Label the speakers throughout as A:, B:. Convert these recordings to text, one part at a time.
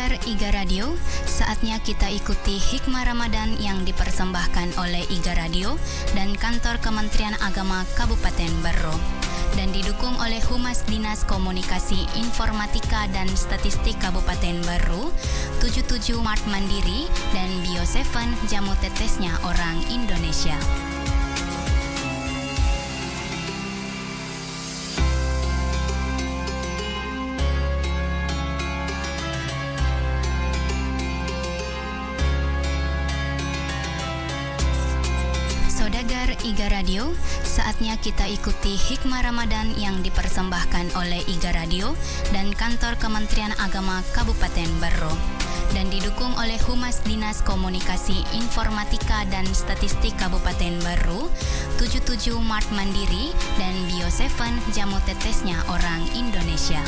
A: Saudagar IGA Radio, saatnya kita ikuti hikmah Ramadan yang dipersembahkan oleh IGA Radio dan Kantor Kementerian Agama Kabupaten Berro dan didukung oleh Humas Dinas Komunikasi Informatika dan Statistik Kabupaten Berro, 77 Mart Mandiri, dan Bio7 Jamu Tetesnya Orang Indonesia. Saudagar IGA Radio, saatnya kita ikuti hikmah Ramadan yang dipersembahkan oleh IGA Radio dan Kantor Kementerian Agama Kabupaten Berro dan didukung oleh Humas Dinas Komunikasi Informatika dan Statistik Kabupaten Berro, 77 Mart Mandiri, dan Bio7 Jamu Tetesnya Orang Indonesia.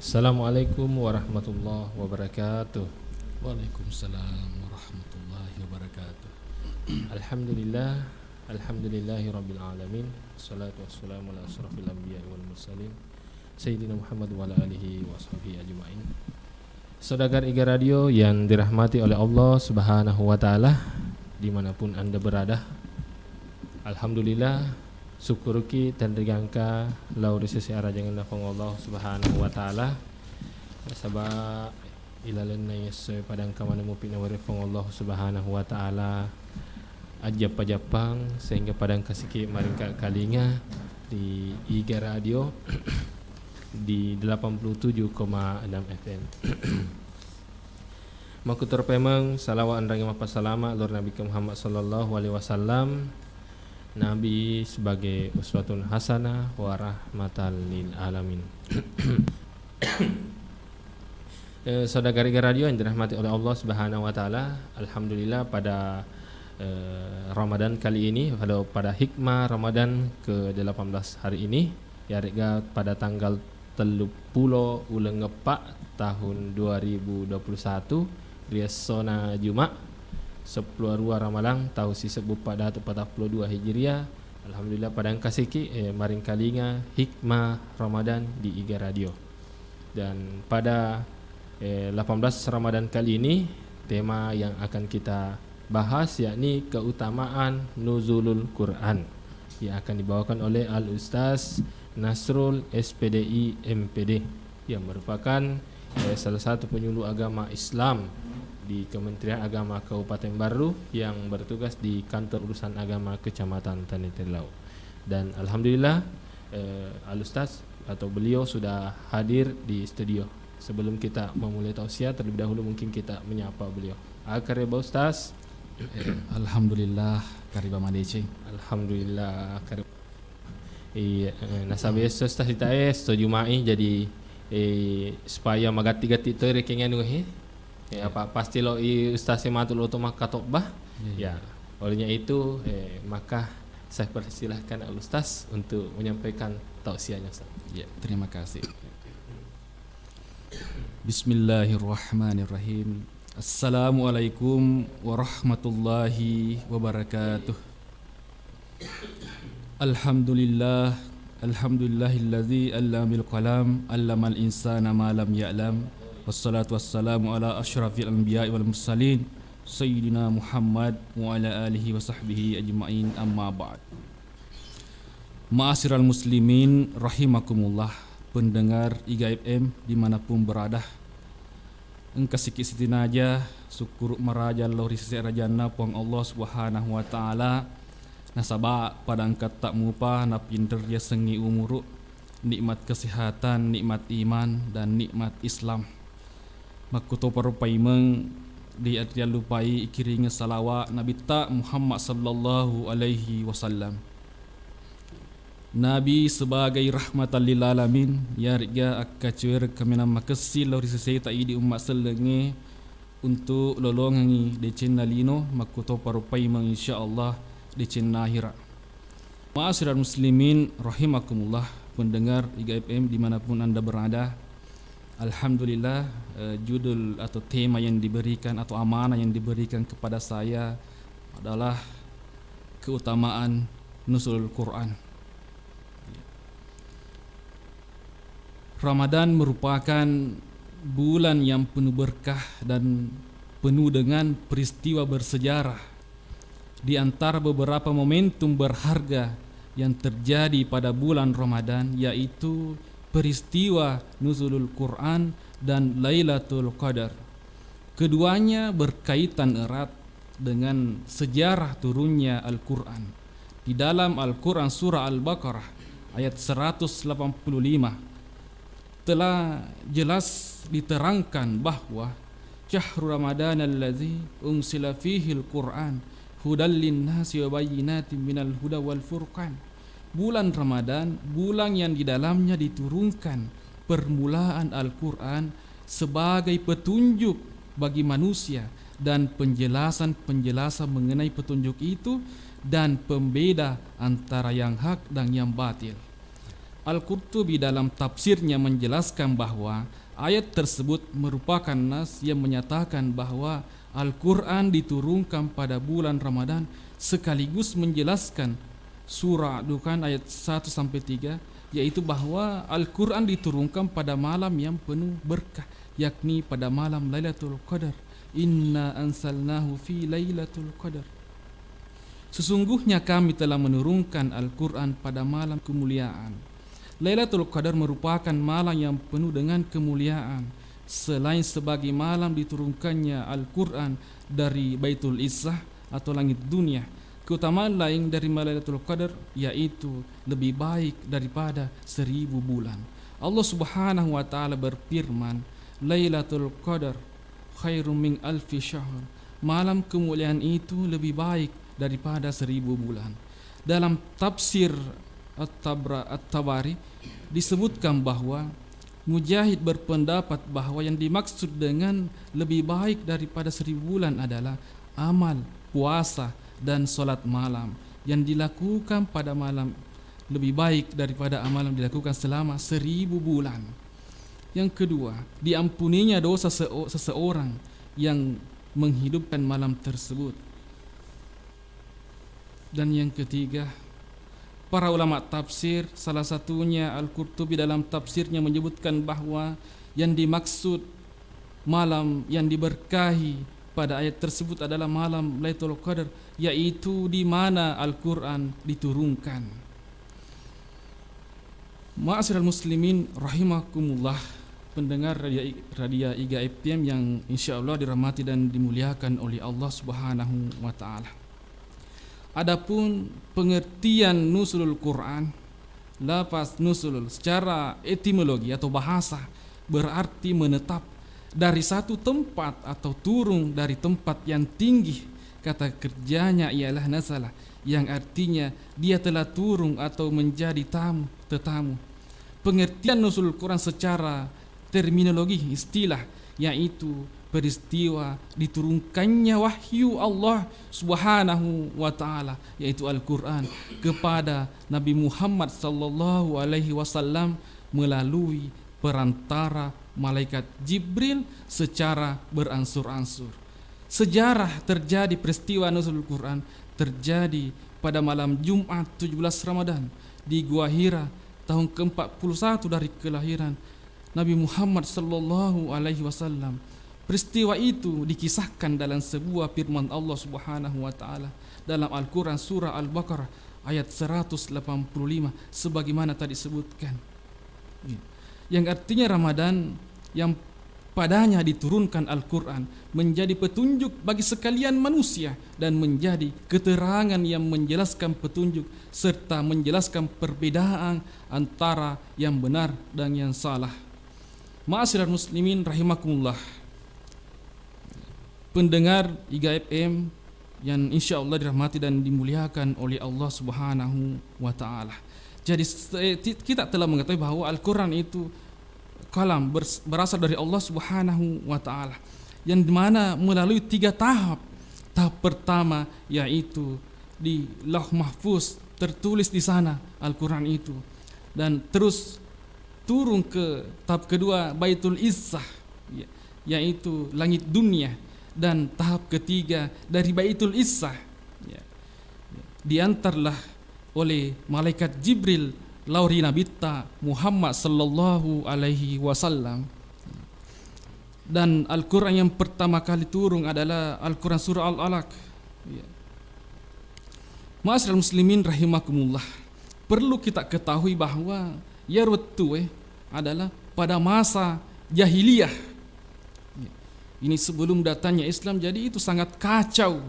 B: Assalamualaikum warahmatullahi wabarakatuh.
C: Waalaikumsalam warahmatullahi wabarakatuh.
B: Alhamdulillahi rabbil alamin. Wassalatu wassalamu ala asrafil anbiya'i wal mursalin Sayyidina Muhammad wa ala alihi wa sahbihi ajma'in. Saudagar IGA Radio yang dirahmati oleh Allah Subhanahu wa taala, dimanapun Anda berada, alhamdulillah syukuruki dan rigangka lau risisi arajangan nafang Allah Subhanahu wa taala sabab ilalan na yesoy padang kamana mo pinawarifang Allah Subhanahu wa taala ajap pajapang sehingga padang kasiki maring kalinga di IGA Radio di 87,6 FM. Makutur pemang salawat andang mapasalama Lord Nabi Muhammad sallallahu alaihi wasallam, Nabi sebagai uswatun hasanah wa rahmatan lil alamin. Saudagar IGA Radio yang dirahmati oleh Allah Subhanahu wa taala, alhamdulillah pada Ramadan kali ini, pada hikmah Ramadan ke-18 hari ini, yaitu pada tanggal 30 bulan Ngepak tahun 2021, Riasona Jumat 10 Ramadan tahun sisa pada 42 Hijriah. Alhamdulillah padang kasiki maring kalinga hikmah Ramadan di IGA Radio. Dan pada 18 Ramadan kali ini, tema yang akan kita bahas yakni keutamaan nuzulul Quran yang akan dibawakan oleh Al-Ustaz Nasrul SPDI MPD yang merupakan salah satu penyuluh agama Islam di Kementerian Agama Kabupaten Berro yang bertugas di Kantor Urusan Agama Kecamatan Tanitelau. Dan alhamdulillah Al-Ustaz atau beliau sudah hadir di studio. Sebelum kita memulai tausiah, terlebih dahulu mungkin kita menyapa beliau. Akareba Ustaz.
C: Alhamdulillah kariba madece.
B: Alhamdulillah karib. Nasabi Ustaz kita Jumai jadi supaya magati-gati tu rekengan apa pasti lo Ustaz Sematul Otomak Katobah ya. Olehnya itu maka saya persilahkan Al-Ustaz untuk menyampaikan tausiahnya Ustaz.
C: Ya, terima kasih. Bismillahirrahmanirrahim. Assalamualaikum warahmatullahi wabarakatuh. Alhamdulillahilladzi allamal qalam allamal insana ma lam ya'lam. Wassalatu wassalamu ala asyrafil anbiya'i wal mursalin Sayyidina Muhammad wa ala alihi wa sahbihi ajma'in, amma ba'd. Ma'asyiral muslimin rahimakumullah, pendengar IGA FM dimanapun berada, engkau sikit aja syukur meraja lori sisi rajana puang Allah Subhanahu wa taala nasaba pada angkat tak mupa na pinter ya sengi umuru, nikmat kesehatan, nikmat iman dan nikmat Islam. Makuto parupai meng di atrial lupai ikiringa salawat Nabi ta Muhammad sallallahu alaihi wasallam. Nabi sebagai rahmatan lil alamin, ya riga akacuir kamina makasi lori sesei ta idi umat selenge untuk lolongi decen nalino makuto parupai meng insyaallah decen nahira. Ma'asyiral muslimin rahimakumullah, pendengar IGA FM dimanapun anda berada, alhamdulillah judul atau tema yang diberikan atau amanah yang diberikan kepada saya adalah keutamaan nuzulul Quran. Ramadan merupakan bulan yang penuh berkah dan penuh dengan peristiwa bersejarah. Di antara beberapa momentum berharga yang terjadi pada bulan Ramadan yaitu peristiwa nuzulul Quran dan Lailatul Qadar. Keduanya berkaitan erat dengan sejarah turunnya Al-Quran. Di dalam Al-Quran surah Al-Baqarah ayat 185 telah jelas diterangkan bahwa syahrul Ramadan allazi unsila fihi al-Quran hudal linnasi wa bayyinatin minal huda wal furqan. Bulan Ramadan, bulan yang di dalamnya diturunkan permulaan Al-Quran sebagai petunjuk bagi manusia dan penjelasan-penjelasan mengenai petunjuk itu dan pembeda antara yang hak dan yang batil. Al-Qurtubi dalam tafsirnya menjelaskan bahwa ayat tersebut merupakan nas yang menyatakan bahwa Al-Quran diturunkan pada bulan Ramadan sekaligus menjelaskan surah Dukan ayat 1-3 yaitu bahwa Al-Quran diturunkan pada malam yang penuh berkah, yakni pada malam Lailatul Qadar. Inna ansalnahu fi Lailatul Qadar. Sesungguhnya kami telah menurunkan Al-Quran pada malam kemuliaan. Lailatul Qadar merupakan malam yang penuh dengan kemuliaan. Selain sebagai malam diturunkannya Al-Quran dari Baitul Izzah atau langit dunia, keutamaan lain dari Lailatul Qadar yaitu lebih baik daripada 1000 bulan. Allah Subhanahu wa taala berfirman, Lailatul Qadar khairum min alfi syahr. Malam kemuliaan itu lebih baik daripada 1000 bulan. Dalam tafsir At-Tabari disebutkan bahwa Mujahid berpendapat bahwa yang dimaksud dengan lebih baik daripada 1000 bulan adalah amal, puasa, dan solat malam yang dilakukan pada malam lebih baik daripada amal yang dilakukan selama 1000 bulan. Yang kedua, diampuninya dosa seseorang yang menghidupkan malam tersebut. Dan yang ketiga, para ulama tafsir, salah satunya Al-Qurtubi dalam tafsirnya menyebutkan bahwa yang dimaksud malam yang diberkahi pada ayat tersebut adalah malam Lailatul Qadar, yaitu di mana Al-Quran diturunkan. Ma'asyiral muslimin rahimakumullah, pendengar radio IGA FM yang insyaallah dirahmati dan dimuliakan oleh Allah Subhanahu wa taala. Adapun pengertian nuzulul Quran, lafaz nuzul secara etimologi atau bahasa berarti menetap dari satu tempat atau turun dari tempat yang tinggi. Kata kerjanya ialah nazalah, yang artinya dia telah turun atau menjadi tetamu. Pengertian nuzulul Quran secara terminologi istilah yaitu peristiwa diturunkannya wahyu Allah Subhanahu wa taala yaitu Al-Qur'an kepada Nabi Muhammad sallallahu alaihi wasallam melalui perantara malaikat Jibril secara beransur-ansur. Sejarah terjadi peristiwa nuzul Quran terjadi pada malam Jumat 17 Ramadan di Gua Hira tahun ke-41 dari kelahiran Nabi Muhammad sallallahu alaihi wasallam. Peristiwa itu dikisahkan dalam sebuah firman Allah Subhanahu wa taala dalam Al-Qur'an surah Al-Baqarah ayat 185 sebagaimana tadi disebutkan. Yang artinya Ramadan yang padanya diturunkan Al-Quran menjadi petunjuk bagi sekalian manusia dan menjadi keterangan yang menjelaskan petunjuk serta menjelaskan perbedaan antara yang benar dan yang salah. Ma'asyiral muslimin rahimakumullah, pendengar IGA FM yang insya Allah dirahmati dan dimuliakan oleh Allah Subhanahu wa taala. Jadi kita telah mengetahui bahwa Al-Quran itu kalam berasal dari Allah Subhanahu wa taala yang dimana melalui 3 tahap. Tahap pertama yaitu di Lauh Mahfuz tertulis di sana Al-Quran itu, dan terus turun ke tahap kedua Baitul Izzah yaitu langit dunia, dan tahap ketiga dari Baitul Izzah diantarlah oleh malaikat Jibril lauri nabita Muhammad sallallahu alaihi wasallam. Dan Al-Quran yang pertama kali turun adalah Al-Quran surah Al-Alaq. Ma'asyiral muslimin rahimakumullah, perlu kita ketahui bahwa Yarwatu adalah pada masa jahiliyah. Ini sebelum datangnya Islam, jadi itu sangat kacau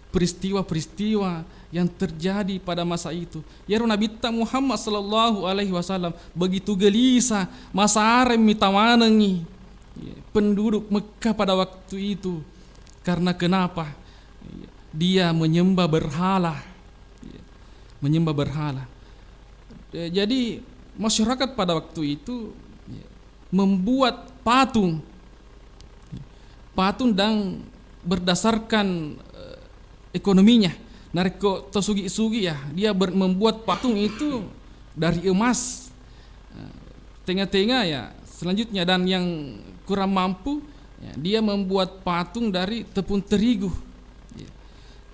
C: peristiwa-peristiwa yang terjadi pada masa itu. Ya Nabi Muhammad sallallahu alaihi wasallam begitu gelisah masa arem mitawanangi penduduk Mekah pada waktu itu. Karena kenapa? Dia menyembah berhala. Menyembah berhala. Jadi masyarakat pada waktu itu membuat patung dan berdasarkan ekonominya. Nareko tosugi-sugi ya, dia membuat patung itu dari emas. Tengah-tengah ya, selanjutnya dan yang kurang mampu ya, dia membuat patung dari tepung terigu.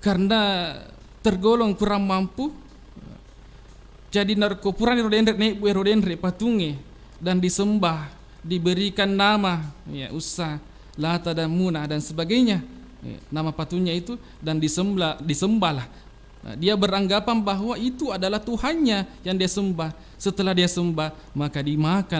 C: Karena tergolong kurang mampu, jadi narko purani rodenre patungnya dan disembah, diberikan nama ya Usa, Lata dan Muna dan sebagainya, nama patungnya itu, dan disembahlah. Nah, dia beranggapan bahwa itu adalah Tuhannya yang dia sembah. Setelah dia sembah, maka dimakanlah